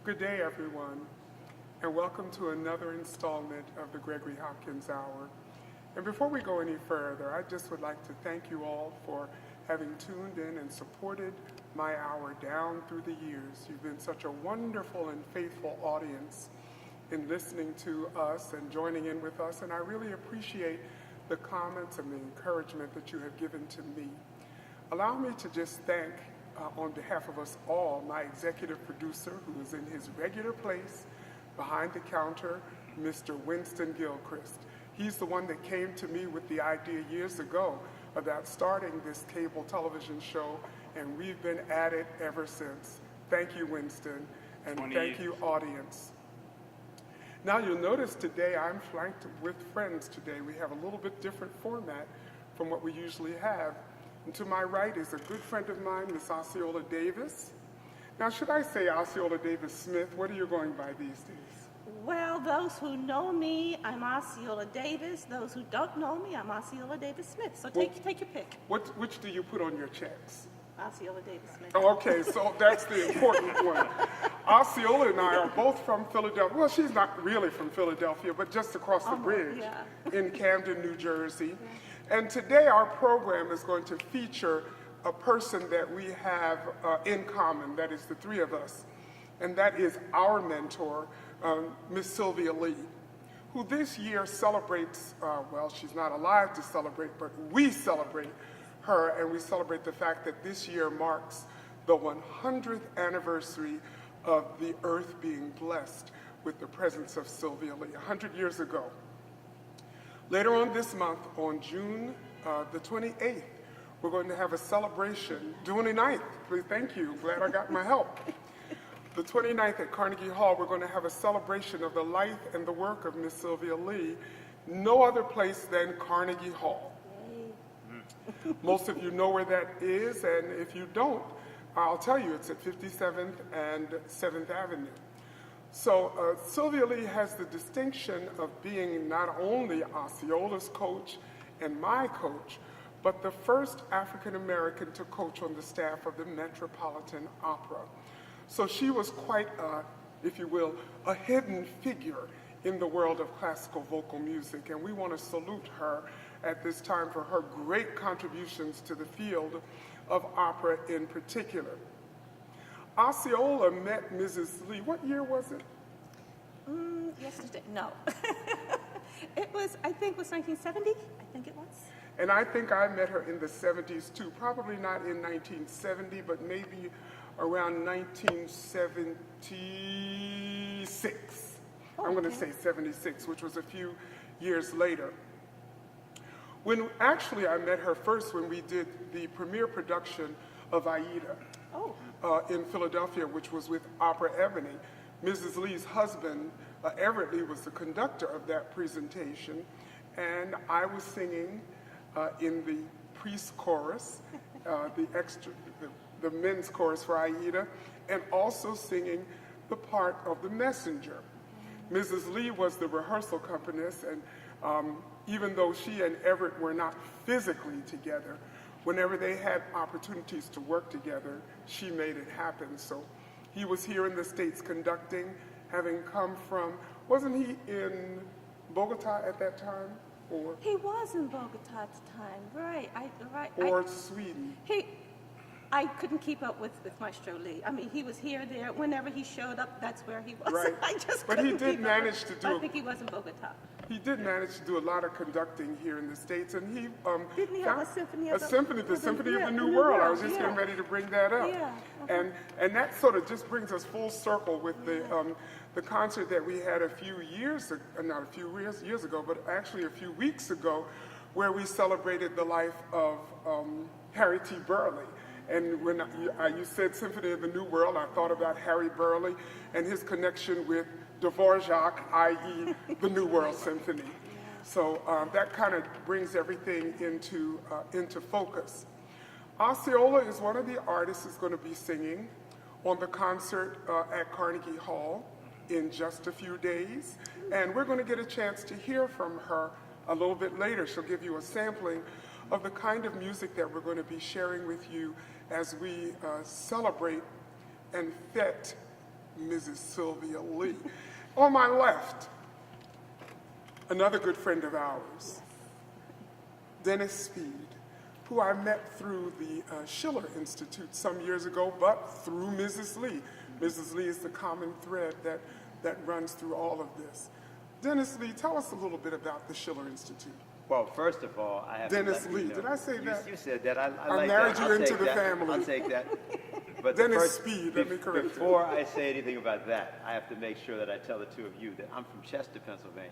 Good day, everyone, and welcome to another installment of the Gregory Hopkins Hour. And before we go any further, I just would like to thank you all for having tuned in and supported my hour down through the years. You've been such a wonderful and faithful audience in listening to us and joining in with us, and I really appreciate the comments and the encouragement that you have given to me. Allow me to just thank, on behalf of us all, my executive producer, who is in his regular place behind the counter, Mr. Winston Gilchrist. He's the one that came to me with the idea years ago about starting this cable television show, and we've been at it ever since. Thank you, Winston, and thank you, audience. Now you'll notice today I'm flanked with friends today. We have a little bit different format from what we usually have. And to my right is a good friend of mine, Miss Osceola Davis. Now, should I say Osceola Davis Smith? What are you going by these days? Well, those who know me, I'm Osceola Davis. Those who don't know me, I'm Osceola Davis Smith. So take your pick. Which do you put on your checks? Osceola Davis Smith. Oh, okay, so that's the important one. Osceola and I are both from Philadelphia. Well, she's not really from Philadelphia, but just across the bridge in Camden, New Jersey. Yeah. And today our program is going to feature a person that we have in common, that is the three of us, and that is our mentor, Miss Sylvia Lee, who this year celebrates, well, she's not alive to celebrate, but we celebrate her, and we celebrate the fact that this year marks the 100th anniversary of the earth being blessed with the presence of Sylvia Lee, 100 years ago. Later on this month, on June the 28th, we're going to have a celebration. June 29th, please, thank you, glad I got my help. The 29th at Carnegie Hall, we're going to have a celebration of the life and the work of Miss Sylvia Lee, no other place than Carnegie Hall. Most of you know where that is, and if you don't, I'll tell you, it's at 57th and 7th Avenue. So Sylvia Lee has the distinction of being not only Osceola's coach and my coach, but the first African-American to coach on the staff of the Metropolitan Opera. So she was quite, if you will, a hidden figure in the world of classical vocal music, and we want to salute her at this time for her great contributions to the field of opera in particular. Osceola met Mrs. Lee, what year was it? Yesterday, no. It was, I think it was 1970, I think it was. And I think I met her in the 70s too, probably not in 1970, but maybe around 1976. I'm going to say 76, which was a few years later. When actually I met her first when we did the premiere production of Aida in Philadelphia, which was with Opera Ebony. Mrs. Lee's husband, Everett Lee, was the conductor of that presentation, and I was singing in the priest chorus, the men's chorus for Aida, and also singing the part of the messenger. Mrs. Lee was the rehearsal accompanist, and even though she and Everett were not physically together, whenever they had opportunities to work together, she made it happen. So he was here in the States conducting, having come from, wasn't he in Bogota at that time? Or he was in Bogota at the time, right? Or Sweden. I couldn't keep up with Maestro Lee. I mean, he was here, there. Whenever he showed up, that's where he was. Right. I just but he did manage to do. I think he was in Bogota. He did manage to do a lot of conducting here in the States, and he didn't he have a symphony? The Symphony of the New World. I was just getting ready to bring that up. Yeah. And that sort of just brings us full circle with the concert that we had a few years, not a few years ago, but actually a few weeks ago, where we celebrated the life of Harry T. Burleigh. And when you said Symphony of the New World, I thought about Harry Burleigh and his connection with Dvorak, i.e. the New World Symphony. So that kind of brings everything into focus. Osceola is one of the artists who's going to be singing on the concert at Carnegie Hall in just a few days. And we're going to get a chance to hear from her a little bit later. She'll give you a sampling of the kind of music that we're going to be sharing with you as we celebrate and fête Mrs. Sylvia Lee. On my left, another good friend of ours, Dennis Speed, who I met through the Schiller Institute some years ago, but through Mrs. Lee. Mrs. Lee is the common thread that runs through all of this. Dennis Lee, tell us a little bit about the Schiller Institute. Well, first of all, I have Dennis to let Lee, you know. did I say that? You said that. I I like married that. you I'll into take the that. family. I'll take that. But Dennis Speed, let me correct you. Before I say anything about that, I have to make sure that I tell the two of you that I'm from Chester, Pennsylvania.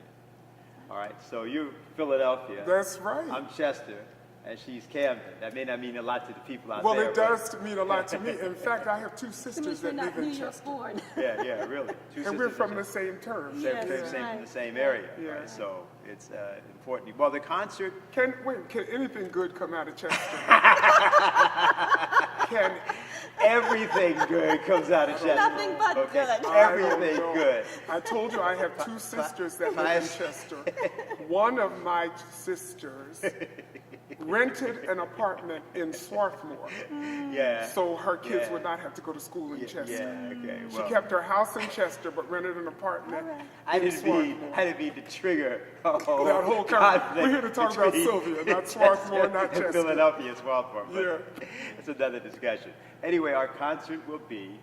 All right, so you're Philadelphia. That's right. I'm Chester, and she's Camden. That may not mean a lot to the people out Well, there. it does mean a lot to me. In fact, I have two To me, sisters you're that not live New in York Chester. born. Yeah, really. Two And we're sisters from in the same term. Yes, same right. from the same area, Yeah. right? So it's important. Well, the concert. Can anything good come out of Chester? Can Everything good comes out of Chester. Nothing but Okay. good. Everything I don't know. good. I told you I have two sisters that live in Nice. Chester. One of my sisters rented an apartment in Swarthmore, Yeah. so her kids Yeah. would not have to go to school in Chester. Yeah, okay. She Well, kept her house in Chester, but rented an apartment I in didn't mean Swarthmore. to trigger That whole conflict we're here to talk about between Sylvia, not Swarthmore, not Chester and Chester. Philadelphia, Swarthmore. But Yeah. it's another discussion. Anyway, our concert will be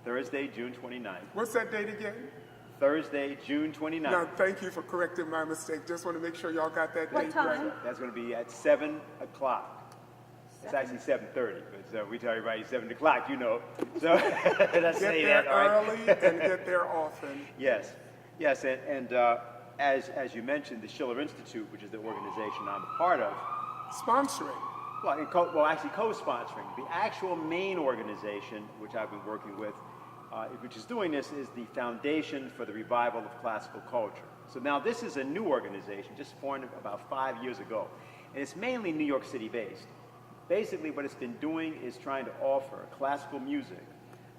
Thursday, June 29th. What's that date again? Thursday, June 29th. Now, thank you for correcting my mistake. Just want to make sure y'all got that What date time? right. That's going to be at 7 o'clock. It's actually 7:30, but we tell everybody 7 o'clock, you know. So let's Get say there that, all right? early and get there often. Yes, and as you mentioned, the Schiller Institute, which is the organization I'm a part of, Sponsoring. well, actually co-sponsoring. The actual main organization, which I've been working with, which is doing this, is the Foundation for the Revival of Classical Culture. So now this is a new organization, just formed about 5 years ago, and it's mainly New York City based. Basically, what it's been doing is trying to offer classical music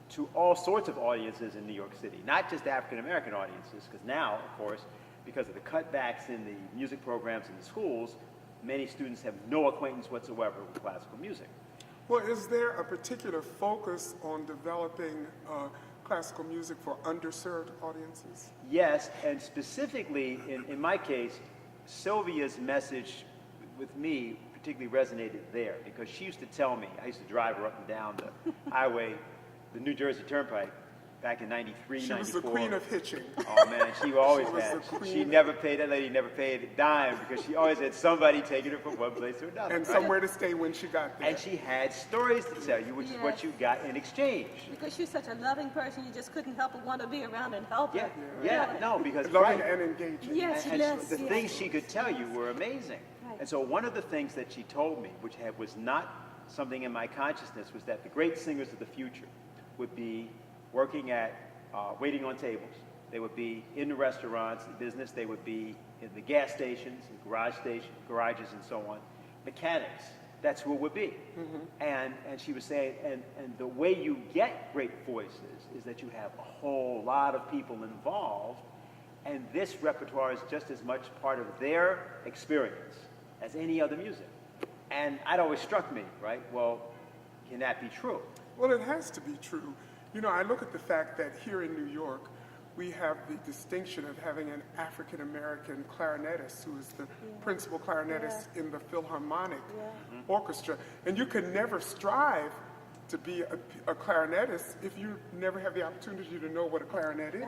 to all sorts of audiences in New York City, not just African American audiences, because now, of course, because of the cutbacks in the music programs in the schools, many students have no acquaintance whatsoever with classical music. Well, is there a particular focus on developing classical music for underserved audiences? Yes, and specifically, in my case, Sylvia's message with me particularly resonated there, because she used to tell me, I used to drive her up and down the highway, the New Jersey Turnpike, back in 93, She 94. was the queen of hitching. Oh man, she always She was had. the She queen. never paid, that lady never paid a dime, because she always had somebody taking her from one place to another. And right? somewhere to stay when she got there. And she had stories to tell you, which is what Yes. you got in exchange. Because she's such a loving person, you just couldn't help but want to be around and help Yeah, her. yeah, no, because Loving right. and engaging. Yes, And yes, the yes. things she could tell you were amazing. Right. And so one of the things that she told me, which was not something in my consciousness, was that the great singers of the future would be working at, waiting on tables. They would be in the restaurants, the business. They would be in the gas stations, and garages, and so on. Mechanics. That's who it would be. And she was saying, and the way you get great voices is that you have a whole lot of people involved, and this repertoire is just as much part of their experience as any other music. And it always struck me, right? Well, can that be true? Well, it has to be true. You know, I look at the fact that here in New York, we have the distinction of having an African-American clarinetist who is the principal clarinetist in the Philharmonic Orchestra. And you can never strive to be a clarinetist if you never have the opportunity to know what a clarinet is.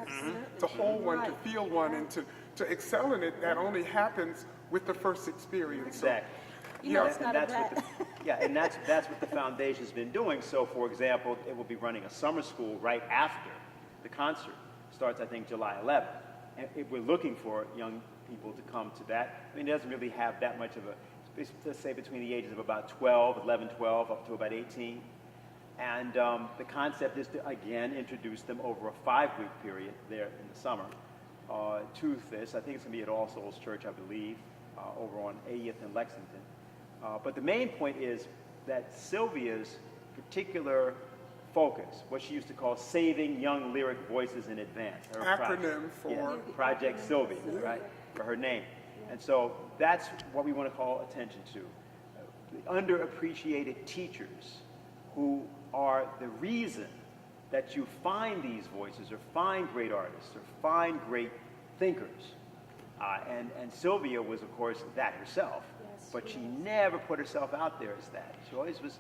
To hold one, to feel one, and to excel in it, that only happens with the first experience. So, Exactly. You know, yeah, it's not And a that's what bad. and that's what the foundation's been doing. So, for example, it will be running a summer school right after the concert. Starts, I think, July 11th. And we're looking for young people to come to that. I mean, it doesn't really have that much of a, let's say between the ages of about 11, 12, up to about 18. And the concept is to, again, introduce them over a 5-week period there in the summer to this. I think it's going to be at All Souls Church, I believe, over on 80th and Lexington. But the main point is that Sylvia's particular focus, what she used to call saving young lyric voices in advance. Her acronym for Project Sylvia, right, for her name. And so that's what we want to call attention to. The underappreciated teachers who are the reason that you find these voices or find great artists or find great thinkers. And Sylvia was, of course, that herself. Yes, but she she was. never put herself out there as that. She always was,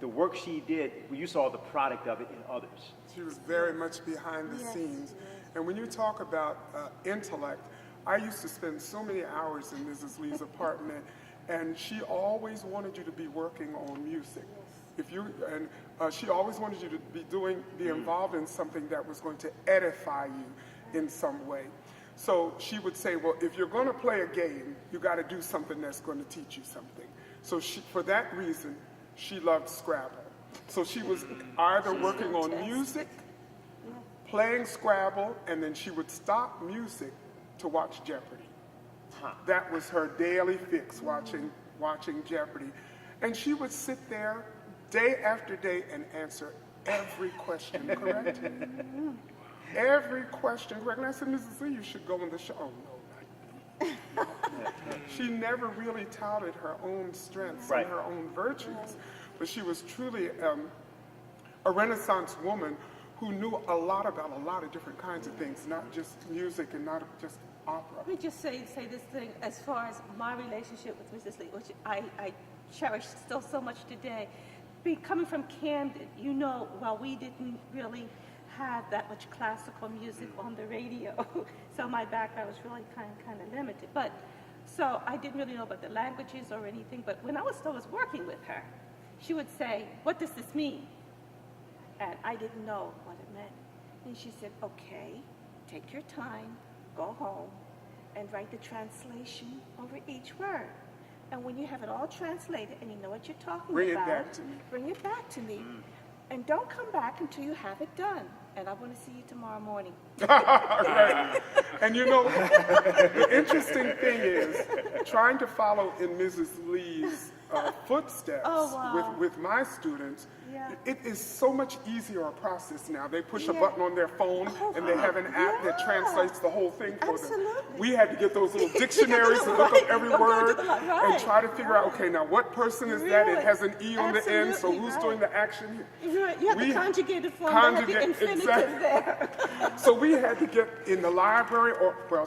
the work she did, you saw the product of it in others. She was very much behind the Yes, scenes. she was. And when you talk about intellect, I used to spend so many hours in Mrs. Lee's apartment, and she always wanted you to be working on music. She always wanted you to be involved in something that was going to edify you in some way. So she would say, well, if you're going to play a game, you got to do something that's going to teach you something. So for that reason, she loved Scrabble. So she was either working on music, playing Scrabble, and then she would stop music to watch Jeopardy. That was her daily fix, watching Jeopardy. And she would sit there day after day and answer every question correct. Every question correct. And I said, Mrs. Lee, you should go on the show. Oh, no, not She never really touted her own strengths and her own virtues. But she was truly a Renaissance woman who knew a lot about a lot of different kinds of things, not just music and not just opera. Let me just say this thing as far as my relationship with Mrs. Lee, which I cherish still so much today. Coming from Camden, while we didn't really have that much classical music on the radio, so my background was really kind of limited. But so I didn't really know about the languages or anything. But when I was working with her, she would say, "What does this mean?" And I didn't know what it meant. And she said, "Okay, take your time, go home, and write the translation over each word. And when you have it all translated and you know what you're talking Bring about, it back to me. Bring it back to me. And don't come back until you have it done. And I want to see you tomorrow morning." Right. And the interesting thing is, trying to follow in Mrs. Lee's footsteps with my students, it is so much easier a process now. They push a button on their phone and they have an app that translates the whole thing for them. We had to get those little dictionaries to look up every word and try to figure out, okay, now what person is that? It has an E on the end, so who's doing the action here? Right. You have the conjugated form, you have the infinitive there. So we had to get in the library,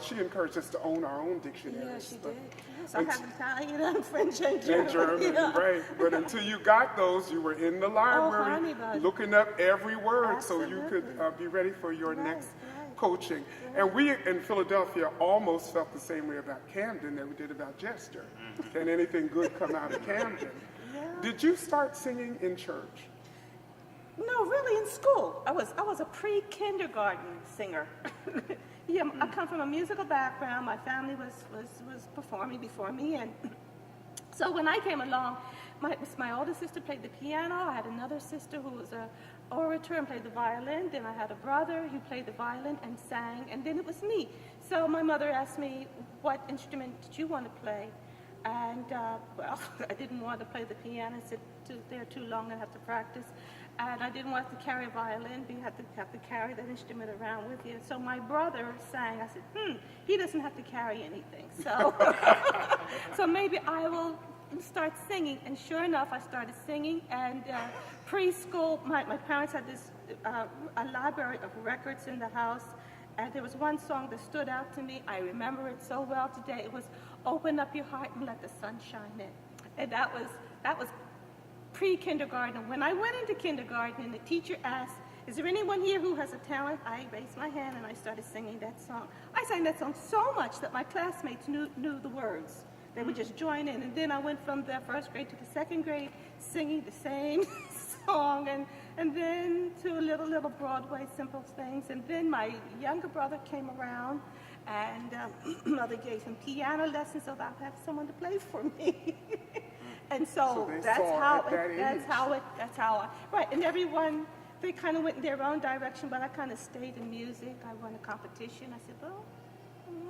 she encouraged us to own our own dictionaries. Yeah, she did. Yes, I have Italian and French and German. And German, right. But until you got those, you were in the library looking up every word so you could be ready for your next coaching. And we in Philadelphia almost felt the same way about Camden that we did about Jester. Can anything good come out of Camden? Did you start singing in church? No, really in school. I was a pre-kindergarten singer. I come from a musical background. My family was performing before me, and so when I came along, my older sister played the piano. I had another sister who was an orator and played the violin. Then I had a brother who played the violin and sang, and then it was me. So my mother asked me, "What instrument did you want to play?" And I didn't want to play the piano. I said, "They're too long. I have to practice." And I didn't want to carry a violin, but you have to carry that instrument around with you. So my brother sang. I said, he doesn't have to carry anything. So, so maybe I will start singing. And sure enough, I started singing. And preschool, my parents had this a library of records in the house. And there was one song that stood out to me. I remember it so well today. It was "Open Up Your Heart and Let the Sun Shine In." And that was pre-kindergarten. When I went into kindergarten and the teacher asked, "Is there anyone here who has a talent?" I raised my hand and I started singing that song. I sang that song so much that my classmates knew the words. They would just join in. And then I went from the first grade to the second grade singing the same song, and then to little Broadway simple things. And then my younger brother came around, and mother gave him piano lessons so that I'd have someone to play for me. And so that's how and everyone, they kind of went in their own direction, but I kind of stayed in music. I won a competition. I said, well,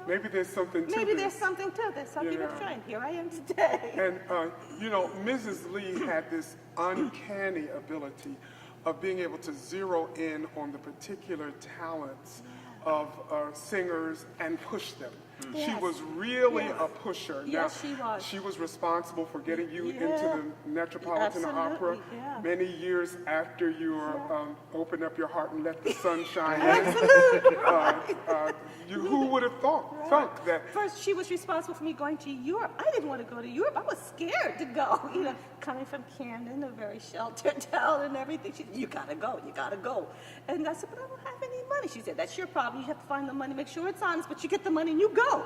maybe there's something to this. Maybe there's something to this. I'll give it a try. And here I am today. And, Mrs. Lee had this uncanny ability of being able to zero in on the particular talents of singers and push them. She Yes. was really Yes. a pusher. Yes, she was. She was responsible for getting you Yeah. into the Metropolitan Opera Absolutely, yeah. many years after you opened up your heart and let the sun shine in. Absolutely. Who would have thunk that? First, she was responsible for me going to Europe. I didn't want to go to Europe. I was scared to go. You know, coming from Camden, a very sheltered town and everything. She said, "You gotta go. You gotta go." And I said, "But I don't have any money." She said, "That's your problem. You have to find the money. Make sure it's honest. But you get the money and you go."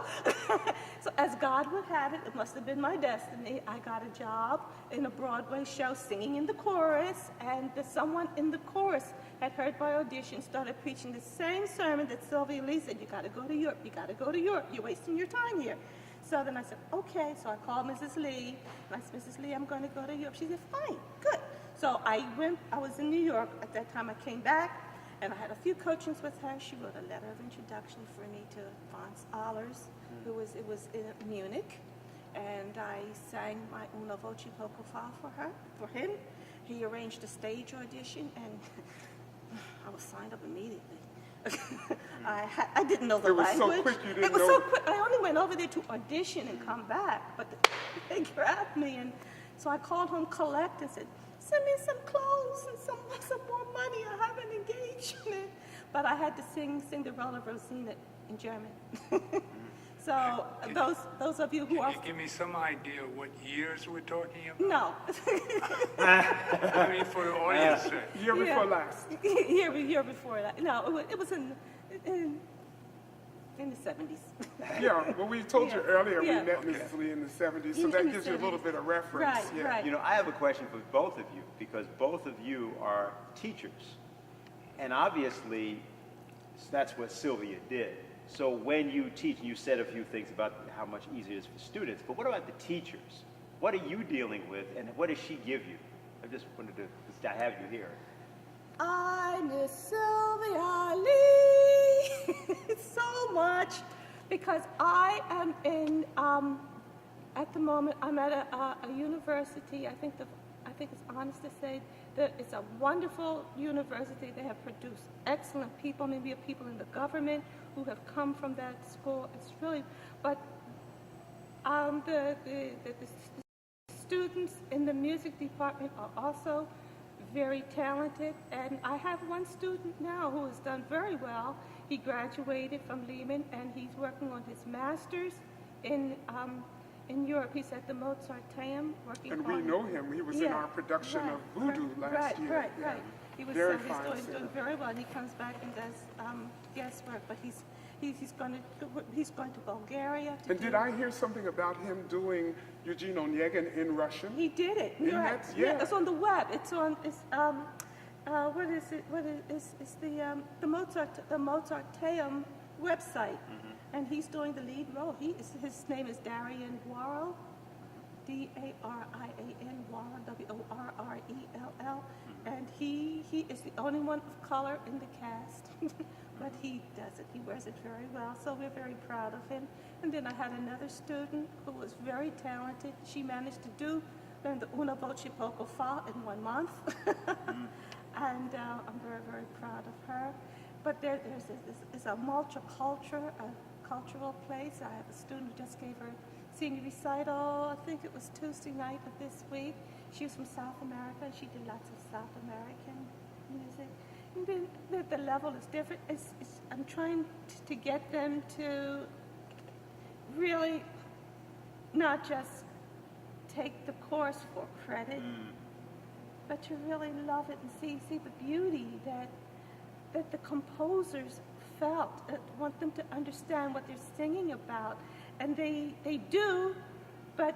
So as God would have it, it must have been my destiny. I got a job in a Broadway show singing in the chorus, and someone in the chorus had heard my audition, started preaching the same sermon that Sylvia Lee said, "You got to go to Europe. You got to go to Europe. You're wasting your time here." So then I said, "Okay." So I called Mrs. Lee, and I said, "Mrs. Lee, I'm going to go to Europe." She said, "Fine, good." So I went. I was in New York at that time. I came back, and I had a few coachings with her. She wrote a letter of introduction for me to Franz Ahlers, it was in Munich, and I sang my Una Voce Poco Fa for him. He arranged a stage audition, and I was signed up immediately. I didn't know the It was language. so quick you didn't It was know. so quick. I only went over there to audition and come back, but they grabbed me, and so I called home collect and said, "Send me some clothes and some more money. I have an engagement." But I had to sing Cinderella Rosina in German. So those of you who Can are you give me some idea what years we're talking about? no. I mean, for the audience sake. Year before last. year before that. No, it was in the 70s. Yeah, well, we told you Yeah. earlier Yeah. we met Mrs. Lee in the 70s, so In that the gives you a little 70s. bit of reference. Right, Yeah. right. You know, I have a question for both of you, because both of you are teachers. And obviously, that's what Sylvia did. So when you teach, you said a few things about how much easier it is for students, but what about the teachers? What are you dealing with, and what does she give you? I just wanted to have you here. I miss Sylvia Lee so much because I am in, at the moment, I'm at a university. I think it's honest to say that it's a wonderful university. They have produced excellent people, maybe people in the government who have come from that school. It's really, but the students in the music department are also very talented, and I have one student now who has done very well. He graduated from Lehman, and he's working on his master's in Europe. He's at the Mozarteum working And on... we know him. He was in our production of Voodoo last year. Right. Yeah. He was Very he's fine doing singer. very well, and he comes back and does guest work, but he's going to Bulgaria. And did I hear something about him doing Eugene Onegin in Russian? He did it. Isn't Right. that- Yeah, yeah. it's on the web. It's what is it? It's the Mozarteum website, and he's doing the lead role. His name is Darian Worrell, Darian Worrell, Worrell, and he is the only one of color in the cast. But he does it. He wears it very well. So we're very proud of him. And then I had another student who was very talented. She managed to learn the Una Voce Poco Fa in 1 month. And I'm very, very proud of her. But it's a cultural place. I have a student who just gave her senior recital. I think it was Tuesday night of this week. She was from South America. She did lots of South American music. And then the level is different. I'm trying to get them to really not just take the course for credit, but to really love it and see the beauty that the composers felt. I want them to understand what they're singing about, and they do, but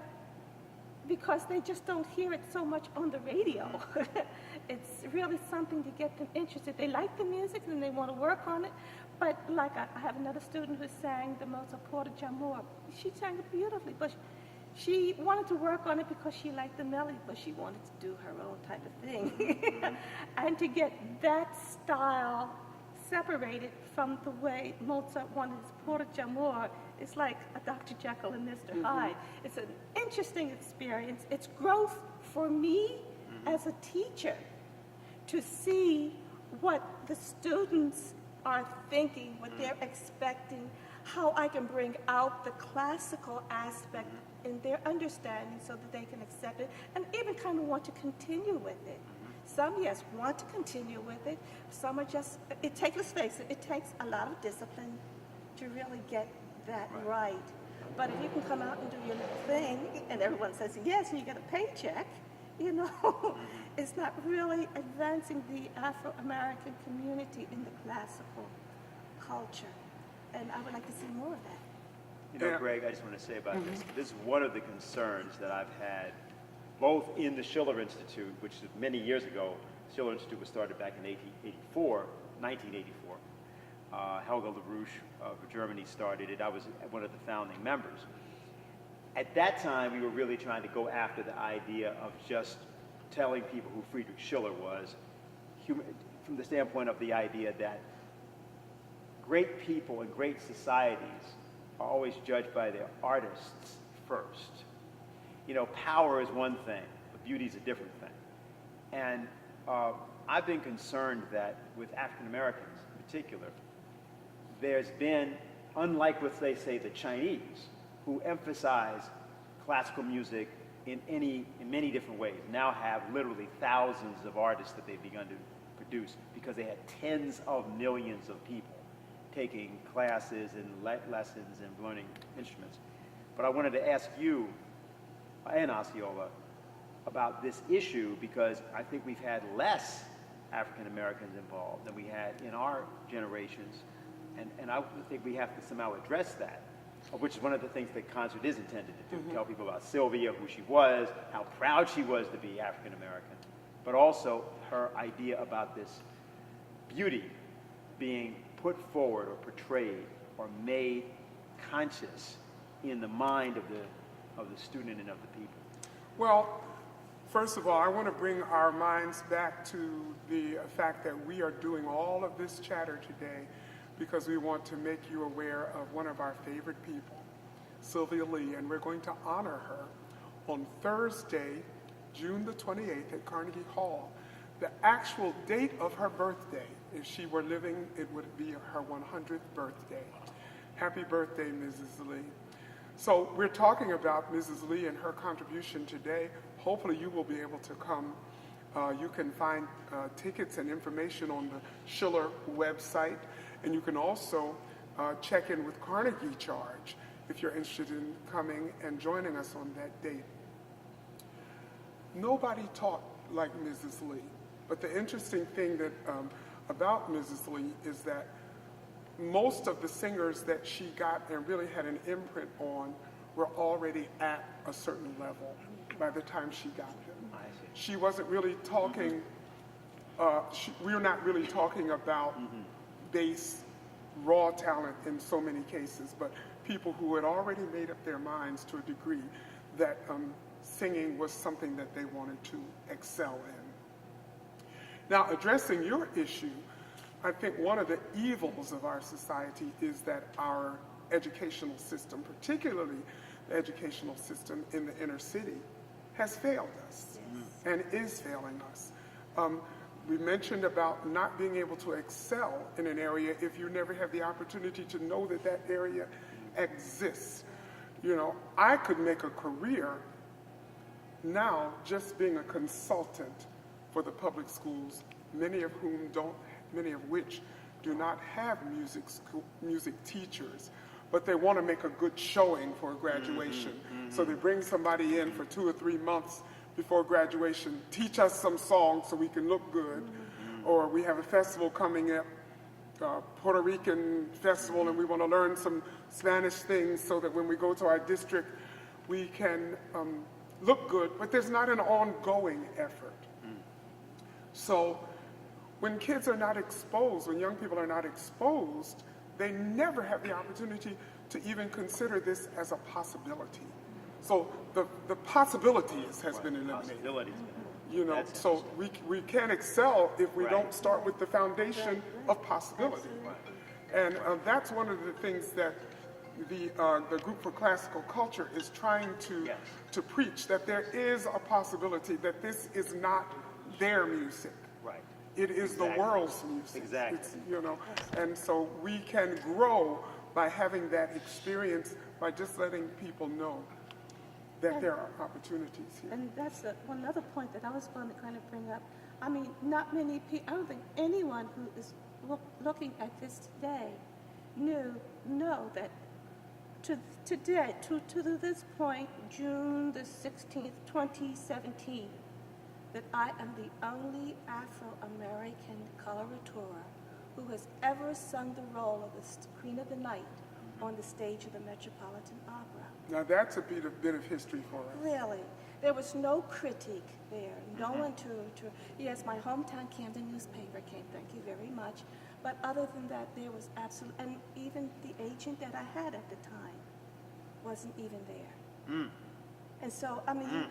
because they just don't hear it so much on the radio. It's really something to get them interested. They like the music and they want to work on it, but like I have another student who sang the Mozart Porta d'Amore. She sang it beautifully, but she wanted to work on it because she liked the melody, but she wanted to do her own type of thing. And to get that style separated from the way Mozart wanted his Porta d'Amore, it's like a Dr. Jekyll and Mr. Hyde. It's an interesting experience. It's growth for me as a teacher to see what the students are thinking, what they're expecting, how I can bring out the classical aspect in their understanding so that they can accept it and even kind of want to continue with it. Some, yes, want to continue with it. Some are just, let's face it takes a lot of discipline to really get that right. But if you can come out and do your little thing and everyone says yes and you get a paycheck, you know, it's not really advancing the Afro-American community in the classical culture. And I would like to see more of that. You know, Greg, I just want to say about this. This is one of the concerns that I've had, both in the Schiller Institute, which many years ago, the Schiller Institute was started back in 1984. Helga LaRouche of Germany started it. I was one of the founding members. At that time, we were really trying to go after the idea of just telling people who Friedrich Schiller was, from the standpoint of the idea that great people and great societies are always judged by their artists first. You know, power is one thing, but beauty is a different thing. And I've been concerned that with African Americans in particular, there's been, unlike with, they say, the Chinese, who emphasize classical music in many different ways, now have literally thousands of artists that they've begun to produce because they had tens of millions of people taking classes and lessons and learning instruments. But I wanted to ask you and Osceola about this issue because I think we've had less African Americans involved than we had in our generations, and I think we have to somehow address that, which is one of the things that concert is intended to do, tell people about Sylvia, who she was, how proud she was to be African American, but also her idea about this beauty being put forward or portrayed or made conscious in the mind of the student and of the people. Well, first of all, I want to bring our minds back to the fact that we are doing all of this chatter today because we want to make you aware of one of our favorite people, Sylvia Lee, and we're going to honor her on Thursday, June the 28th at Carnegie Hall. The actual date of her birthday, if she were living, it would be her 100th birthday. Happy birthday, Mrs. Lee. So we're talking about Mrs. Lee and her contribution today. Hopefully you will be able to come. You can find tickets and information on the Schiller website, and you can also check in with Carnegie Charge if you're interested in coming and joining us on that date. Nobody taught like Mrs. Lee, but the interesting thing that about Mrs. Lee is that most of the singers that she got and really had an imprint on were already at a certain level by the time she got them. She wasn't really talking, we're not really talking about bass, raw talent in so many cases, but people who had already made up their minds to a degree that singing was something that they wanted to excel in. Now, addressing your issue, I think one of the evils of our society is that our educational system, particularly the educational system in the inner city, has failed us and is failing us. We mentioned about not being able to excel in an area if you never have the opportunity to know that that area exists. You know, I could make a career now just being a consultant for the public schools, many of which do not have music teachers, but they want to make a good showing for graduation. So they bring somebody in for 2 or 3 months before graduation, teach us some songs so we can look good. Or we have a festival coming up, Puerto Rican festival, and we want to learn some Spanish things so that when we go to our district, we can look good, but there's not an ongoing effort. So when kids are not exposed, when young people are not exposed, they never have the opportunity to even consider this as a possibility. So the possibilities has been eliminated. You know, so we can't excel if we don't start with the foundation of possibility. And that's one of the things that the Group for Classical Culture is trying to preach, that there is a possibility that this is not their music. Right. It is the Exactly. world's music. Exactly. It's, you know, and so we can grow by having that experience, by just letting people know that there are opportunities here. And that's one other point that I was going to kind of bring up. I mean, not many people, I don't think anyone who is looking at this today know that to this point, June the 16th, 2017, that I am the only Afro-American coloratura who has ever sung the role of the Queen of the Night on the stage of the Metropolitan Opera. Now that's a bit of history for us. Really. There was no critique there. No one yes, my hometown Camden newspaper came, thank you very much. But other than that, there was absolutely, and even the agent that I had at the time wasn't even there. And so, I mean,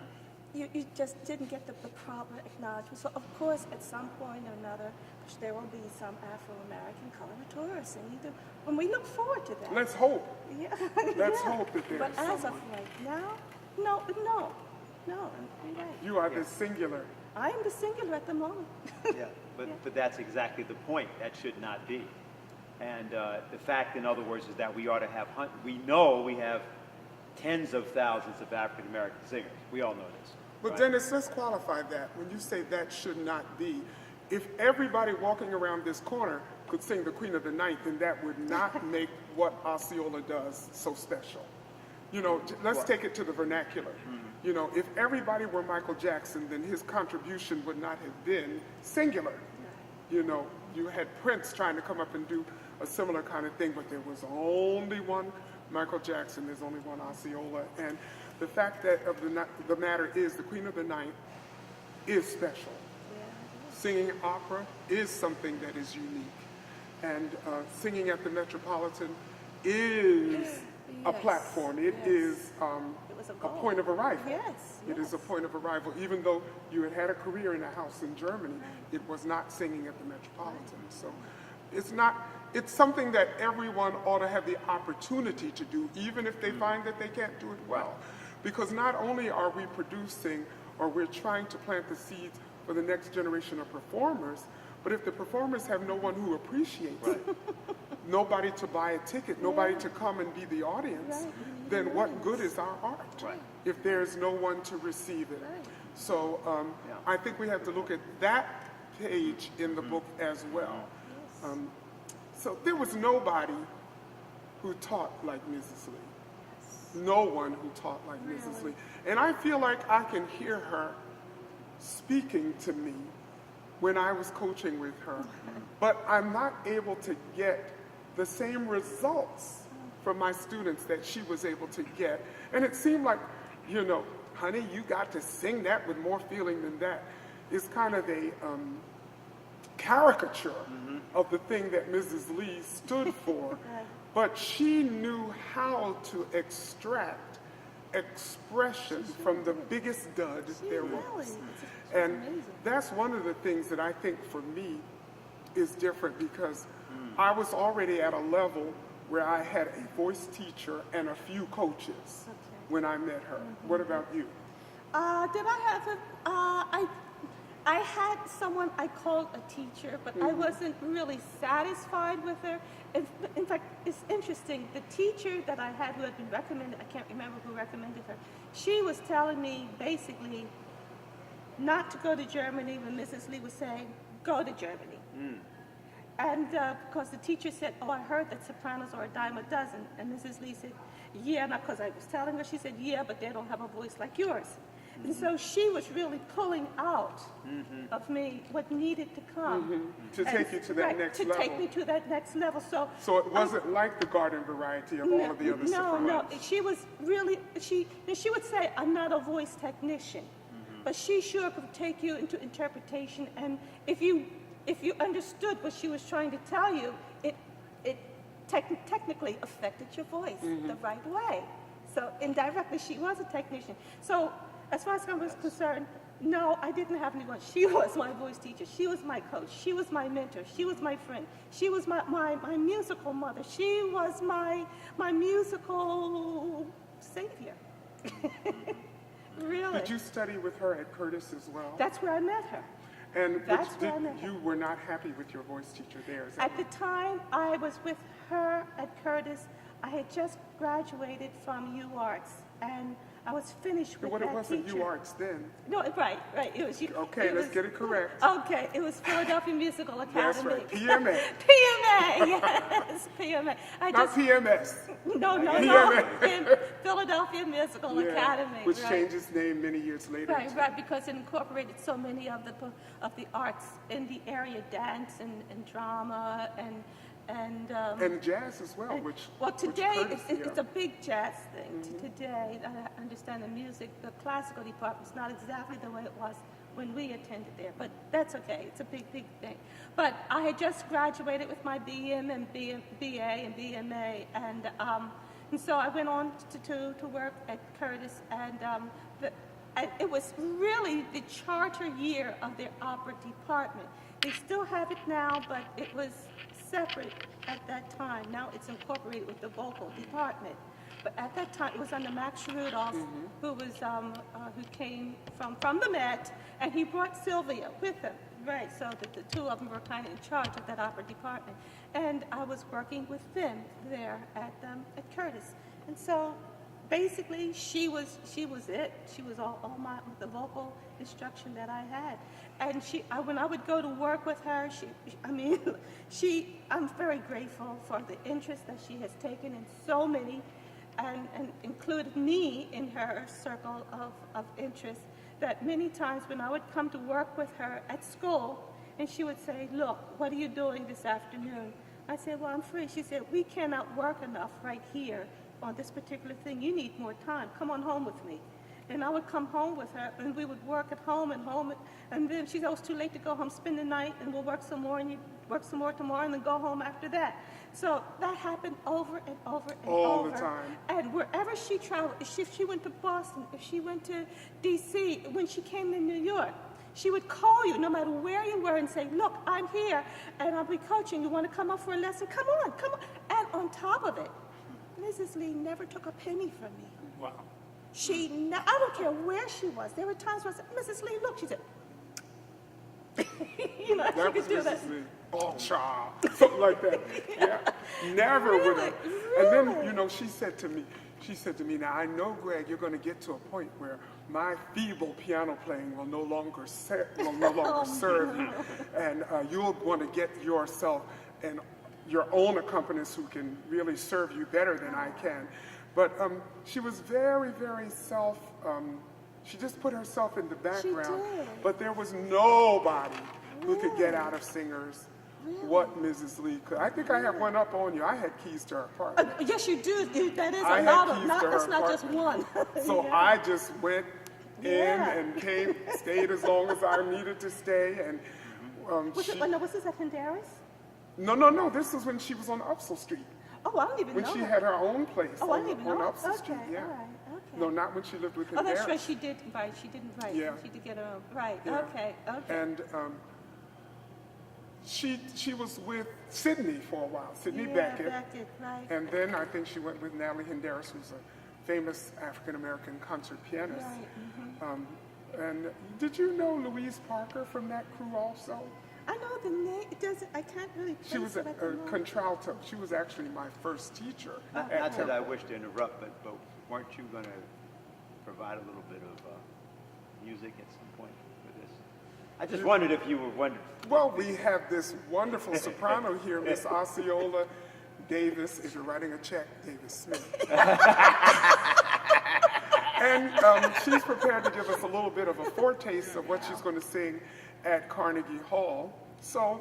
you just didn't get the proper acknowledgement. So, of course, at some point or another, there will be some Afro-American coloratura singing. And we look forward to that. Let's hope. Yeah. Let's Yeah. hope that there But is as of someone. right now, no, you're right. You are the singular. I am the singular at the moment. Yeah, but that's exactly the point. That should not be. And the fact, in other words, is that we ought to have, we know we have tens of thousands of African American singers. We all know this. But right? Dennis, let's qualify that. When you say that should not be, if everybody walking around this corner could sing the Queen of the Night, then that would not make what Osceola does so special. You know, let's take it to the vernacular. You know, if everybody were Michael Jackson, then his contribution would not have been singular. You know, you had Prince trying to come up and do a similar kind of thing, but there was only one Michael Jackson, there's only one Osceola. And the fact that of the matter is the Queen of the Night is special. Singing opera is something that is unique. And singing at the Metropolitan is a platform. It is a point of arrival. Yes. It is a point of arrival. Even though you had a career in a house in Germany, it was not singing at the Metropolitan. So it's something that everyone ought to have the opportunity to do, even if they find that they can't do it well. Because not only are we producing, or we're trying to plant the seeds for the next generation of performers, but if the performers have no one who appreciates it, nobody to buy a ticket, nobody to come and be the audience, then what good is our art if there's no one to receive it? So I think we have to look at that page in the book as well. So there was nobody who taught like Mrs. Lee. No one who taught like Mrs. Lee. And I feel like I can hear her speaking to me when I was coaching with her. But I'm not able to get the same results from my students that she was able to get. And it seemed like, you know, honey, you got to sing that with more feeling than that. It's kind of a caricature of the thing that Mrs. Lee stood for. But she knew how to extract expression from the biggest dud there was. And that's one of the things that I think for me is different, because I was already at a level where I had a voice teacher and a few coaches when I met her. What about you? Did I have I had someone I called a teacher, but I wasn't really satisfied with her. In fact, it's interesting. The teacher that I had who had been recommended, I can't remember who recommended her, she was telling me basically not to go to Germany when Mrs. Lee was saying, go to Germany. And because the teacher said, oh, I heard that sopranos are a dime a dozen. And Mrs. Lee said, yeah, not because I was telling her. She said, yeah, but they don't have a voice like yours. And so she was really pulling out of me what needed to come. To take you to that next level. To take me to that next level. So it wasn't like the garden variety of all of the other sopranos. No, she was really, she would say, I'm not a voice technician. But she sure could take you into interpretation. And if you understood what she was trying to tell you, it technically affected your voice the right way. So indirectly, she was a technician. So as far as I was concerned, no, I didn't have anyone. She was my voice teacher. She was my coach. She was my mentor. She was my friend. She was my musical mother. She was my musical savior. Really. Did you study with her at Curtis as well? That's where I met her. And That's where I met her. you were not happy with your voice teacher there, is that At the time I was with her at Curtis, I had just graduated from UArts, and I was finished with Well, that it wasn't teacher. UArts then. No, right. It was you. Okay, let's get it correct. Okay, it was Philadelphia Musical Academy. That's right, PMA. PMA, yes, PMA. Not PMS. No, PMA. Philadelphia Musical Yeah, Academy. which right. changed its name many years later. Right, because it incorporated so many of the arts in the area, dance and drama and And jazz as well, which well, today Curtis, it's a big jazz thing. Today, I understand the music, the classical department is not exactly the way it was when we attended there, but that's okay. It's a big thing. But I had just graduated with my BM and BA and BMA, and so I went on to work at Curtis, and it was really the charter year of their opera department. They still have it now, but it was separate at that time. Now it's incorporated with the vocal department. But at that time, it was under Max Rudolph, who came from the Met, and he brought Sylvia with him. Right, so the two of them were kind of in charge of that opera department. And I was working with them there at Curtis. And so basically, she was it. She was all the vocal instruction that I had. And when I would go to work with her, I'm very grateful for the interest that she has taken in so many, and included me in her circle of interest. That many times when I would come to work with her at school, and she would say, "Look, what are you doing this afternoon?" I said, "Well, I'm free." She said, "We cannot work enough right here on this particular thing. You need more time. Come on home with me." And I would come home with her, and we would work at home, and then she said, "Oh, it's too late to go home, spend the night, and we'll work some more, and you work some more tomorrow, and then go home after that." So that happened over and over and All over. the time. And wherever she traveled, if she went to Boston, if she went to D.C., when she came to New York, she would call you no matter where you were and say, "Look, I'm here, and I'll be coaching. You want to come up for a lesson? Come on. And on top of it, Mrs. Lee never took a penny from me. Wow. I don't care where she was. There were times where I said, "Mrs. Lee, look," she said, she That could was do that. Mrs. Lee. Oh, child. Something like that. Yeah. Never would have. And then, she said to me, "Now, I know, Greg, you're going to get to a point where my feeble piano playing will no longer serve you. And you'll want to get yourself and your own accompanist who can really serve you better than I can." But she was very, very she just put herself in the background. did. But there was nobody who could get out of singers what Mrs. Lee could. I think I have one up on you. I had keys to her apartment. Yes, you do. That is I a had lot of, keys to her it's not just one. So Yeah. I just went in Yeah. and stayed as long as I needed to stay. And Was this at Hendaris? No, this was when she was on Upsall Street. Oh, I don't even When know she that. had her own place Oh, I on didn't even know. Upsall Okay, Street. Yeah. all right, okay. No, not when she lived with Oh, that's Harris. right. She did. Right. She didn't. Right. Yeah. She did get her own. Right. Yeah. Okay. And she was with Sidney for a while, Sidney Beckett. Right. And then I think she went with Natalie Hendaris, who's a famous African-American concert pianist. Right. And did you know Louise Parker from that crew also? I know the name. It doesn't. I can't really place She was it a at the moment. contralto. She was actually my first teacher Not at that I Temple. wish to interrupt, but weren't you going to provide a little bit of music at some point for this? I just wondered if you were wondering. Well, we have this wonderful soprano here, Miss Osceola Davis. If you're writing a check, Davis Smith. And she's prepared to give us a little bit of a foretaste of what she's going to sing at Carnegie Hall. So,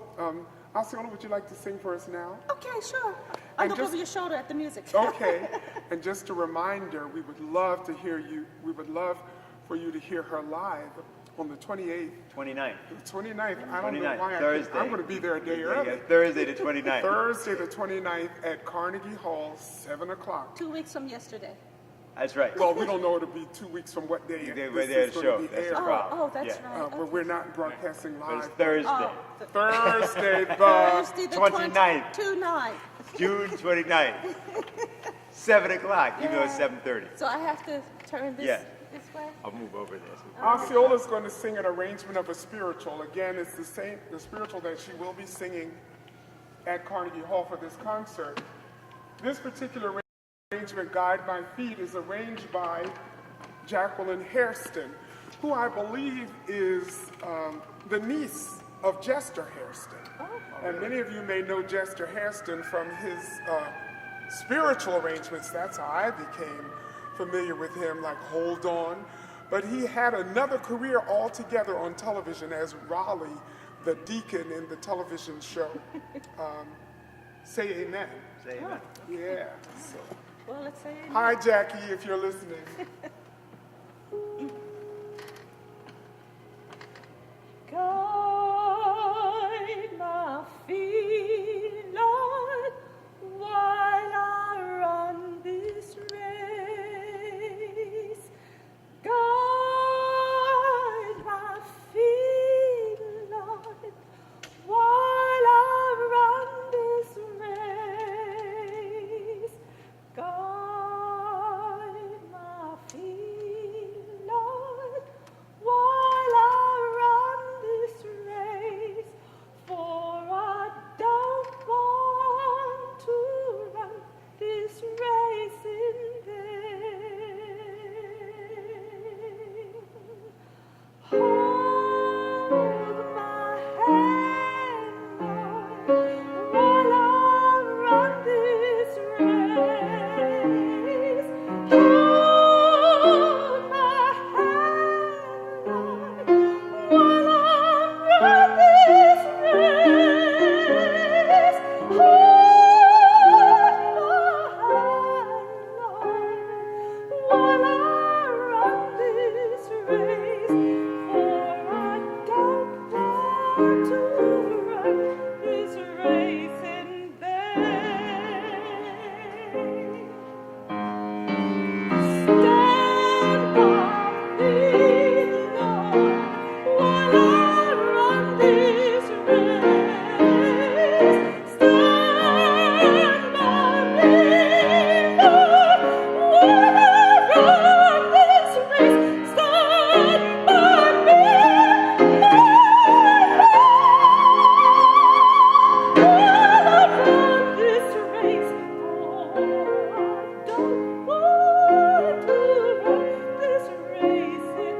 Osceola, would you like to sing for us now? Okay, sure. I'll And look just- over your shoulder at the music. Okay. And just a reminder, we would love to hear you. We would love for you to hear her live on the 28th. 29th. The 29th. I don't know 29th, why. Thursday. I'm going to be there a day early. Yeah, Thursday the 29th. Thursday the 29th at Carnegie Hall, 7 o'clock. 2 weeks from yesterday. That's right. Well, we don't know it'll be 2 weeks from what day They this were there is to going show. to be That's the aired. problem. Oh, that's Yeah. right. But we're not broadcasting But it's live. Thursday, Oh, Thursday, Thursday the 29th. 29th. June 29th, 7 o'clock, even though it's 7:30. So I have to turn this. Yeah. This way? I'll move over there. Osceola is going to sing an arrangement of a spiritual. Again, it's the spiritual that she will be singing at Carnegie Hall for this concert. This particular arrangement, Guide My Feet, is arranged by Jacqueline Hairston, who I believe is the niece of Jester Hairston. And many of you may know Jester Hairston from his spiritual arrangements. That's how I became familiar with him, like Hold On. But he had another career altogether on television as Raleigh, the deacon in the television show. Say amen. Say amen. Yeah. So. Well, let's say amen. Hi, Jackie, if you're listening. Guide my feet, Lord, while I run this race. Guide my feet, Lord, while I run this race. Guide my feet, Lord, while I run this race. For I don't want to run this race in vain. Hold my hand, Lord, while I run this race. Hold my hand, Lord, while I run this race. Hold my hand, Lord, while I run this race. For I don't want to run this race in vain. Stand by me, Lord, while I run this race. Stand by me, Lord, while I run this race. Stand by me, while I run this race. For I don't want to run this race in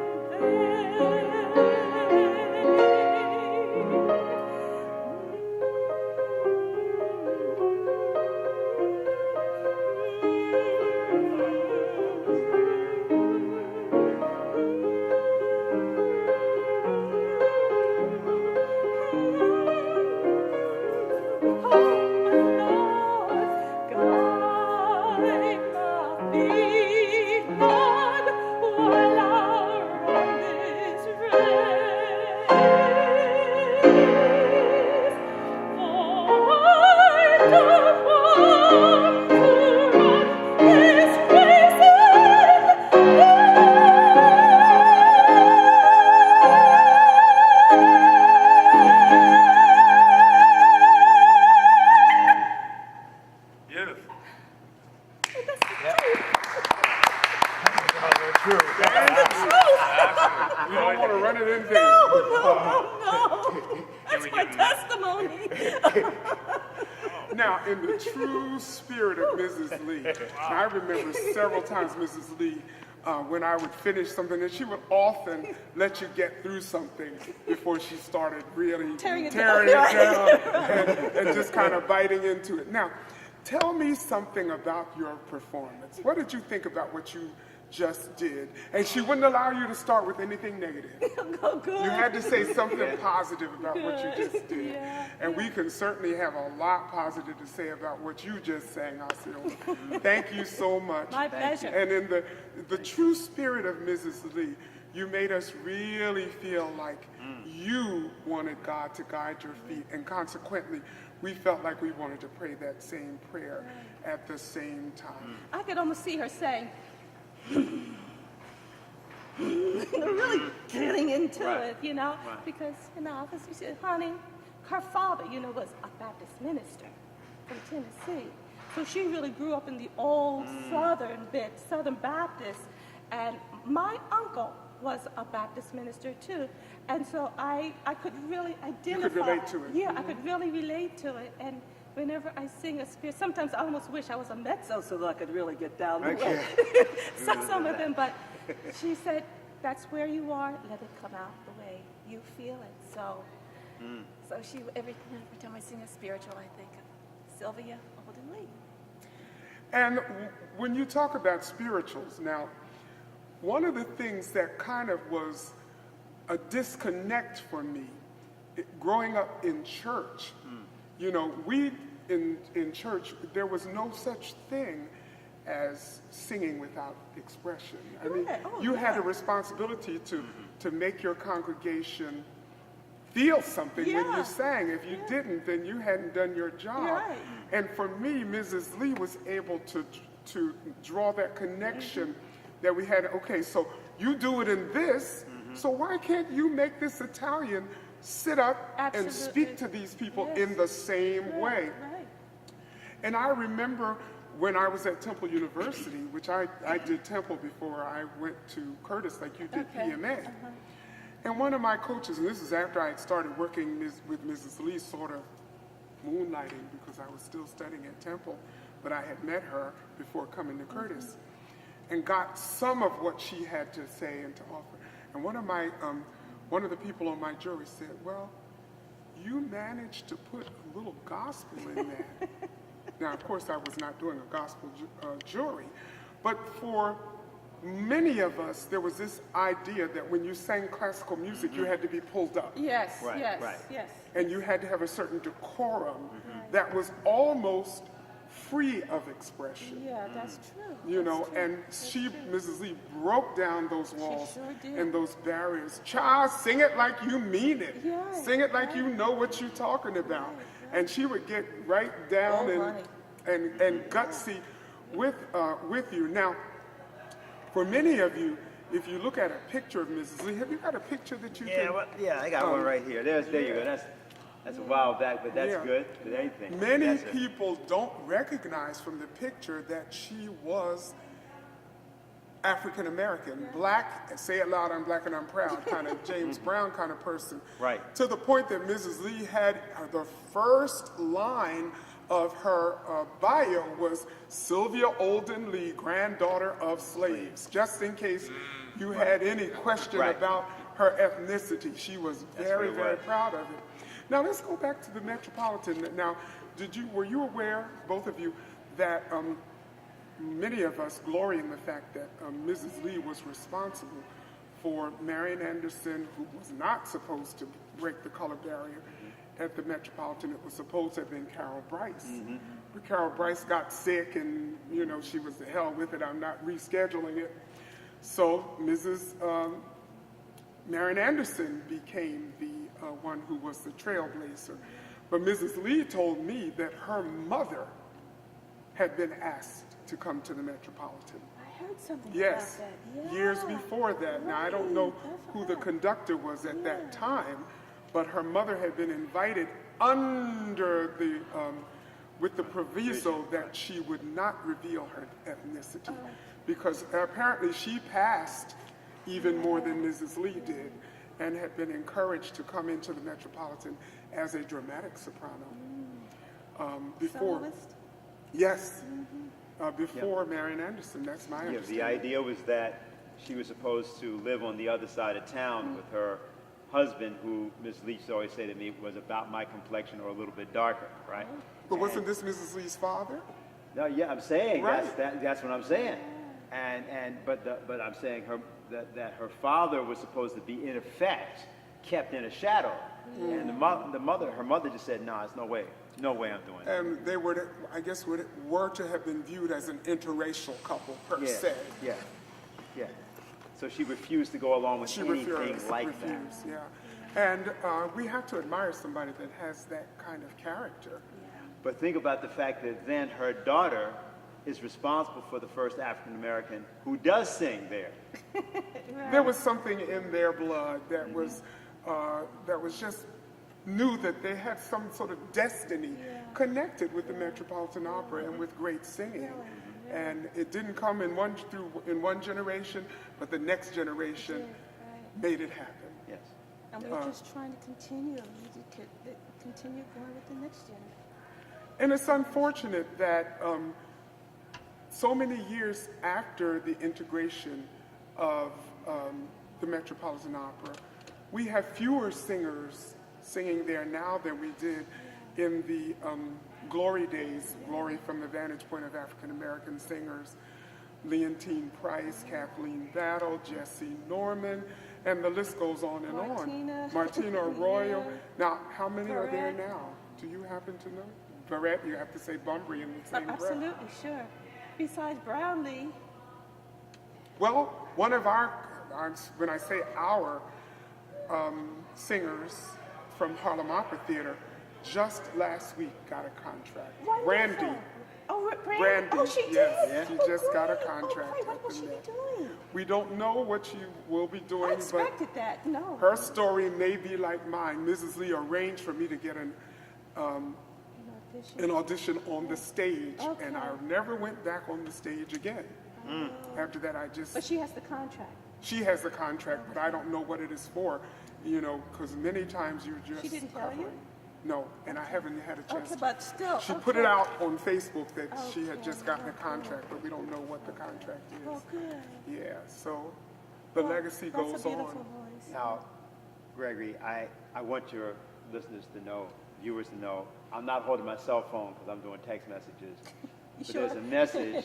Beautiful. You don't want to run it in vain. No. That's my testimony. Now, in the true spirit of Mrs. Lee, I remember several times Mrs. Lee, when I would finish something, and she would often let you get through something before she started really Tearing it down down. and just kind of biting into it. Now, tell me something about your performance. What did you think about what you just did? And she wouldn't allow you to start with anything negative. Oh, good. You had to say something positive about what you just did. Yeah. And we can certainly have a lot positive to say about what you just sang, Osceola. Thank you so much. My pleasure. And in the true spirit of Mrs. Lee, you made us really feel like you wanted God to guide your feet, and consequently, we felt like we wanted to pray that same prayer at the same time. I could almost see her saying, really getting into it, you know, because, you know, she said, honey, her father, you know, was a Baptist minister from Tennessee. So she really grew up in the old Southern Baptist. And my uncle was a Baptist minister too. And so I could really identify. You could relate to it. Yeah, I could really relate to it. And whenever I sing a spirit, sometimes I almost wish I was a mezzo so that I could really get down the way. Some of them, but she said, that's where you are, let it come out the way you feel it. So, so every time I sing a spiritual, I think of Sylvia Olden Lee. And when you talk about spirituals, now, one of the things that kind of was a disconnect for me, growing up in church, you know, we in church, there was no such thing as singing without expression. I mean, you had a responsibility to make your congregation feel something when you sang. If you didn't, then you hadn't done your job. Right. And for me, Mrs. Lee was able to draw that connection that we had. Okay, so you do it in this, so why can't you make this Italian sit up and speak to these people in the same way? Right. And I remember when I was at Temple University, which I did Temple before I went to Curtis, like you did PMA. And one of my coaches, and this is after I had started working with Mrs. Lee, sort of moonlighting because I was still studying at Temple, but I had met her before coming to Curtis, and got some of what she had to say and to offer. And one of the people on my jury said, well, you managed to put a little gospel in that. Now, of course, I was not doing a gospel jury, but for many of us, there was this idea that when you sang classical music, you had to be pulled up. Yes, Right, yes, right. yes. And you had to have a certain decorum that was almost free of expression. Yeah, that's true. You That's know, true. and That's she, true. Mrs. Lee, broke down those walls sure did. and those barriers. Child, sing it like you mean it. Yeah, Sing it like right. you know what you're talking about. And she would get right down Oh, and gutsy with you. Now, for many of you, if you look at a picture of Mrs. Lee, have you got a picture that you can? I got one right here. There you go. That's a while back, but that's good. But anything. Many people don't recognize from the picture that she was African American, black, say it loud, I'm black and I'm proud, kind of James Brown kind of person. Right. To the point that Mrs. Lee had the first line of her bio was Sylvia Olden Lee, granddaughter of slaves, just in case you had any question about her ethnicity. She was very, very proud of it. Now let's go back to the Metropolitan. Now, were you aware, both of you, that many of us glory in the fact that Mrs. Lee was responsible for Marian Anderson, who was not supposed to break the color barrier at the Metropolitan. It was supposed to have been Carol Bryce. But Carol Bryce got sick and, you know, she was the hell with it. I'm not rescheduling it. So Mrs. Marian Anderson became the one who was the trailblazer. But Mrs. Lee told me that her mother had been asked to come to the Metropolitan. I heard something Yes, about that. years before that. Now, I don't know who the conductor was at that time, but her mother had been invited under the, with the proviso that she would not reveal her ethnicity, because apparently she passed even more than Mrs. Lee did, and had been encouraged to come into the Metropolitan as a dramatic soprano. Before, Soloist? yes, before Marian Anderson. That's my The understanding. idea was that she was supposed to live on the other side of town with her husband, who Ms. Leach always said to me was about my complexion or a little bit darker, right? But wasn't this Mrs. Lee's father? No, yeah, I'm saying Right. that's what I'm saying, but I'm saying that her father was supposed to be in effect kept in a shadow, and her mother just said, "No, it's no way I'm doing it." And they were, I guess, were to have been viewed as an interracial couple per se. Yeah. So she refused to go along with She anything refused, like that. yeah. And we have to admire somebody that has that kind of character. But think about the fact that then her daughter is responsible for the first African American who does sing there. There was something in their blood that was just knew that they had some sort of destiny connected with the Metropolitan Opera and with great singing. And it didn't come in one generation, but the next generation made it happen. Yes. And we're just trying to continue going with the next generation. And it's unfortunate that so many years after the integration of the Metropolitan Opera, we have fewer singers singing there now than we did in the glory days, glory from the vantage point of African American singers, Leontine Price, Kathleen Battle, Jessie Norman, and the list goes on and on. Martina Arroyo. Yeah. Now, how many are there Barrett. now? Do you happen to know? Barrett, you have to say Bunbury in the same breath. Absolutely, sure. Besides Brownlee, Well, one of our, when I say our singers from Harlem Opera Theater, just last week got a contract. wonderful. Brandy. Oh, Brandy, Oh, she yes, did? she Oh, just got a great. contract Oh, great. What up will in she be there. doing? We don't know what she will be I doing, but expected that. No. her story may be like mine. Mrs. Lee arranged for me to get an audition on the stage, and I never went back on the stage again. After that, But she has the contract. she has the contract, but I don't know what it is for, because many times you're just She didn't tell you? covering. No, and I haven't had a chance. Okay, but still. She put it out on Facebook that she had just gotten a contract, but we don't know what the contract Oh, is. good. Yeah, so the legacy That's goes a beautiful on. voice. Now, Gregory, I want your listeners to know, viewers to know, I'm not holding my cell phone because I'm doing text messages. But sure? there's a message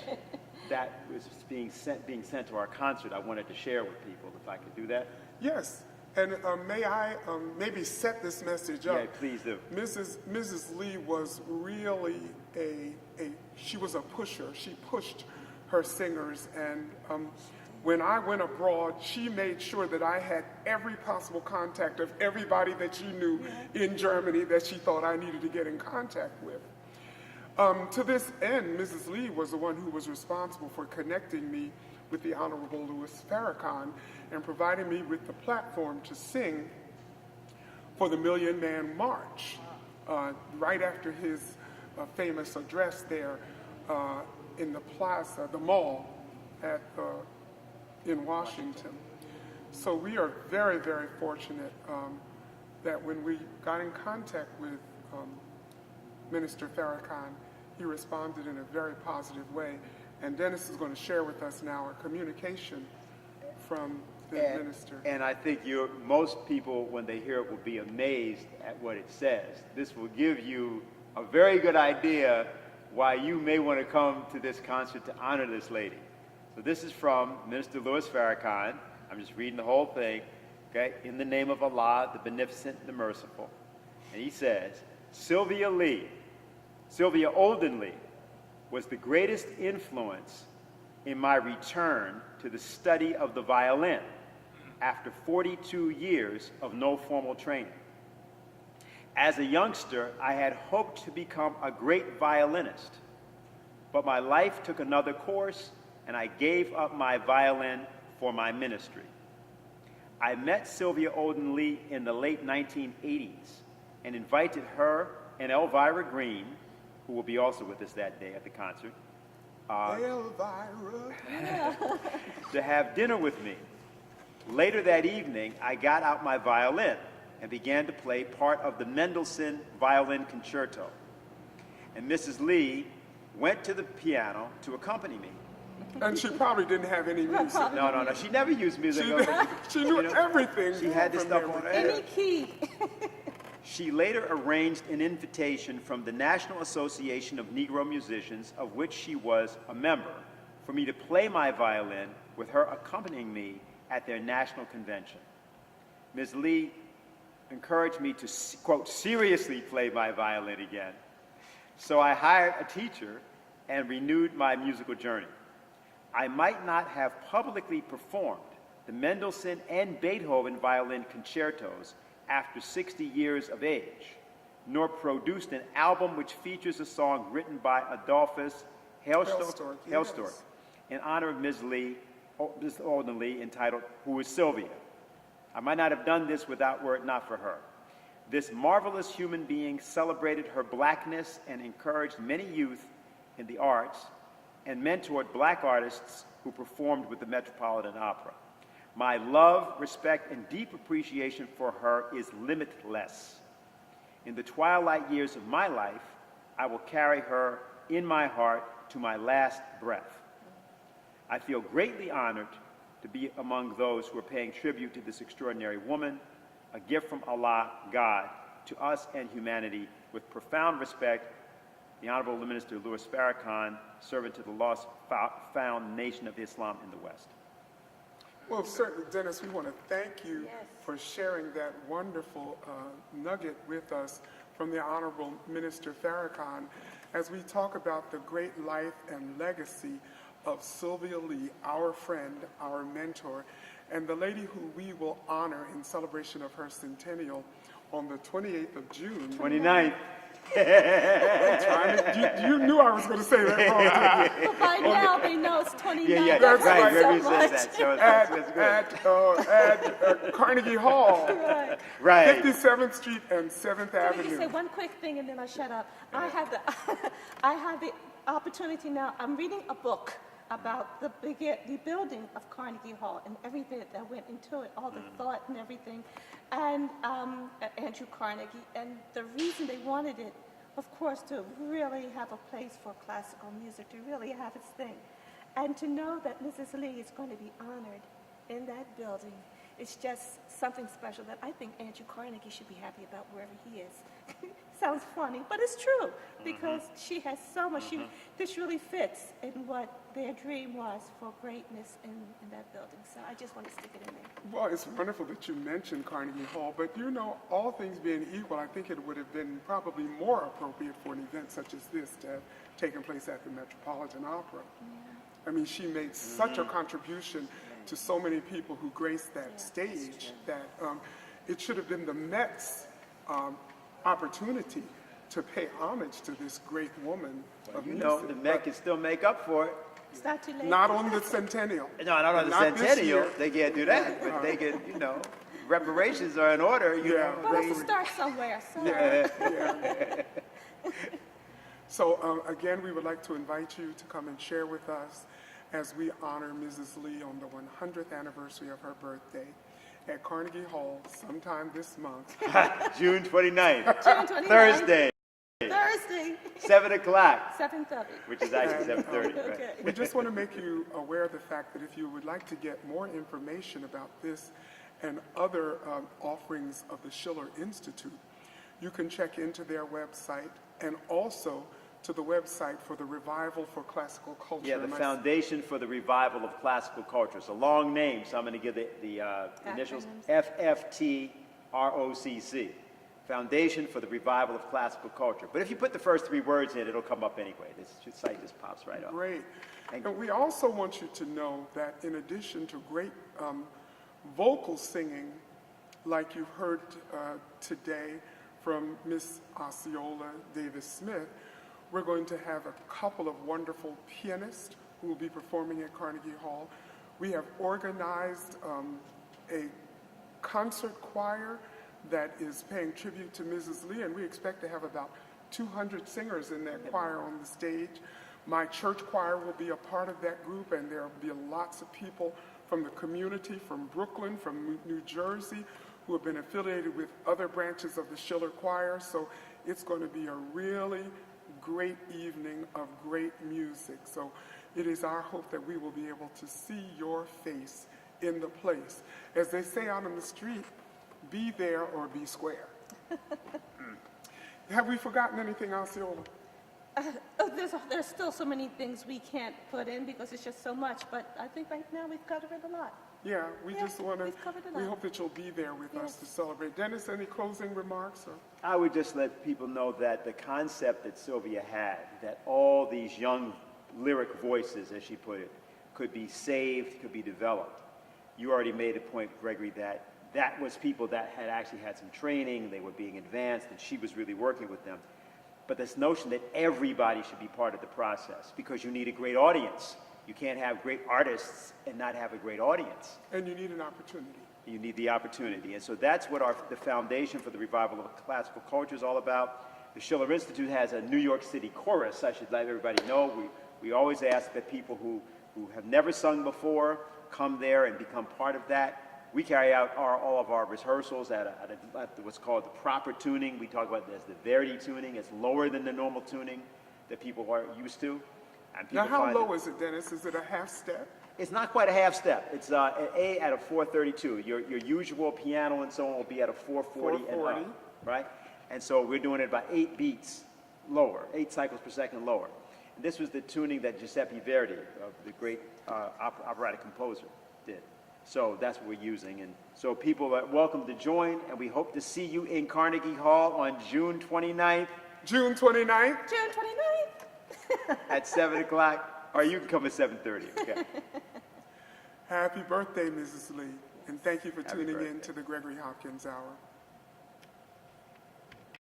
that was being sent to our concert I wanted to share with people, if I could do that. Yes, and may I maybe set this message up? Yeah, please do. Mrs. Lee was really she was a pusher. She pushed her singers, and when I went abroad, she made sure that I had every possible contact of everybody that she knew in Germany that she thought I needed to get in contact with. To this end, Mrs. Lee was the one who was responsible for connecting me with the Honorable Louis Farrakhan and providing me with the platform to sing for the Million Man March right after his famous address there in the plaza, the mall in Washington. So we are very, very fortunate that when we got in contact with Minister Farrakhan, he responded in a very positive way. And Dennis is going to share with us now a communication from the minister. And I think most people, when they hear it, will be amazed at what it says. This will give you a very good idea why you may want to come to this concert to honor this lady. So this is from Minister Louis Farrakhan. I'm just reading the whole thing. Okay? In the name of Allah, the Beneficent, the Merciful. And he says, Sylvia Olden Lee was the greatest influence in my return to the study of the violin after 42 years of no formal training. As a youngster, I had hoped to become a great violinist, but my life took another course and I gave up my violin for my ministry. I met Sylvia Olden Lee in the late 1980s and invited her and Elvira Green, who will be also with us that day at the concert, Elvira. to have dinner with me. Later that evening, I got out my violin and began to play part of the Mendelssohn Violin Concerto. And Mrs. Lee went to the piano to accompany me. And she probably didn't have any music. No. She never used music. She knew everything. She had this from stuff there. on her Any head. key. She later arranged an invitation from the National Association of Negro Musicians, of which she was a member, for me to play my violin with her accompanying me at their national convention. Ms. Lee encouraged me to, quote, seriously play my violin again. So I hired a teacher and renewed my musical journey. I might not have publicly performed the Mendelssohn and Beethoven violin concertos after 60 years of age, nor produced an album which features a song written by Adolphus Hailstork yes. in honor of Ms. Olden Lee, entitled Who is Sylvia? I might not have done this were it not for her. This marvelous human being celebrated her blackness and encouraged many youth in the arts and mentored black artists who performed with the Metropolitan Opera. My love, respect, and deep appreciation for her is limitless. In the twilight years of my life, I will carry her in my heart to my last breath. I feel greatly honored to be among those who are paying tribute to this extraordinary woman, a gift from Allah, God, to us and humanity. With profound respect, the Honorable Minister Louis Farrakhan, servant to the lost found nation of Islam in the West. Well, certainly, Dennis, we want to thank you for sharing that wonderful nugget with us from the Honorable Minister Farrakhan as we talk about the great life and legacy of Sylvia Lee, our friend, our mentor, and the lady who we will honor in celebration of her centennial on the 28th of June. 29th. You knew I was going to say that wrong, didn't you? Well, by now they know it's 29. Yeah, That's right. right. Gregory So says much. that. So that's good. At Carnegie Hall, Right. 57th Street and 7th Let me just say Avenue. one quick thing and then I'll shut up. I have the opportunity now. I'm reading a book about the building of Carnegie Hall and everything that went into it, all the thought and everything, and Andrew Carnegie. And the reason they wanted it, of course, to really have a place for classical music, to really have its thing. And to know that Mrs. Lee is going to be honored in that building, it's just something special that I think Andrew Carnegie should be happy about wherever he is. Sounds funny, but it's true because she has so much. This really fits in what their dream was for greatness in that building. So I just want to stick it in there. Well, it's wonderful that you mentioned Carnegie Hall, but you know, all things being equal, I think it would have been probably more appropriate for an event such as this to have taken place at the Metropolitan Opera. I mean, she made such a contribution to so many people who graced that stage that it should have been the Met's opportunity to pay homage to this great woman of You music. know, the Met can still make up for it. It's not too late. Not on the centennial. No, not on the Not this centennial. year. They can't do that. But they can, you know, reparations are in order. You Yeah. know. Well, let's start somewhere. So. So again, we would like to invite you to come and share with us as we honor Mrs. Lee on the 100th anniversary of her birthday at Carnegie Hall sometime this month. June 29th. June 29th. Thursday. Thursday. 7 o'clock, 7:30. which is actually 7:30. Right? Okay. We just want to make you aware of the fact that if you would like to get more information about this and other offerings of the Schiller Institute, you can check into their website and also to the website for the Revival for Classical Culture. Yeah, the And I- Foundation for the Revival of Classical Culture. It's a long name, so I'm going to give the initials Acronyms. FFTROCC. Foundation for the Revival of Classical Culture. But if you put the first three words in, it'll come up anyway. This site just pops right up. Great. Thank And we also want you to know that in addition to great vocal singing, like you've heard today from Miss Osceola Davis-Smith, we're going to have a couple of wonderful pianists who will be performing at Carnegie Hall. We have organized a concert choir that is paying tribute to Mrs. Lee, and we expect to have about 200 singers in that choir on the stage. My church choir will be a part of that group, and there will be lots of people from the community, from Brooklyn, from New Jersey, who have been affiliated with other branches of the Schiller Choir. So it's going to be a really great evening of great music. So it is our hope that we will be able to see your face in the place. As they say out on the street, be there or be square. Have we forgotten anything, Osceola? There's still so many things we can't put in because it's just so much, but I think right now we've covered it a lot. Yeah, we Yeah, just want to, we've covered it we all. hope that you'll be there with us Yes. to celebrate. Dennis, any closing remarks? Or? I would just let people know that the concept that Sylvia had, that all these young lyric voices, as she put it, could be saved, could be developed. You already made a point, Gregory, that was people that had actually had some training, they were being advanced, and she was really working with them. But this notion that everybody should be part of the process, because you need a great audience. You can't have great artists and not have a great audience. And you need an opportunity. You need the opportunity. And so that's what the Foundation for the Revival of Classical Culture is all about. The Schiller Institute has a New York City chorus. I should let everybody know. we always ask that people who have never sung before come there and become part of that. We carry out all of our rehearsals at what's called the proper tuning. We talk about it as the Verdi tuning. It's lower than the normal tuning that people are used to. And people Now, how find low is it, Dennis? Is it a half step? It's not quite a half step. It's an A at a 432. Your usual piano and so on will be at a 440 and 440. up, right? And so we're doing it about 8 beats lower, 8 cycles per second lower. And this was the tuning that Giuseppe Verdi, the great operatic composer, did. So that's what we're using. And so people are welcome to join, and we hope to see you in Carnegie Hall on June 29th. June 29th? June 29th. At 7 o'clock, or you can come at 7:30, okay? Happy birthday, Mrs. Lee. And thank you for Happy tuning in birthday. to the Gregory Hopkins Hour.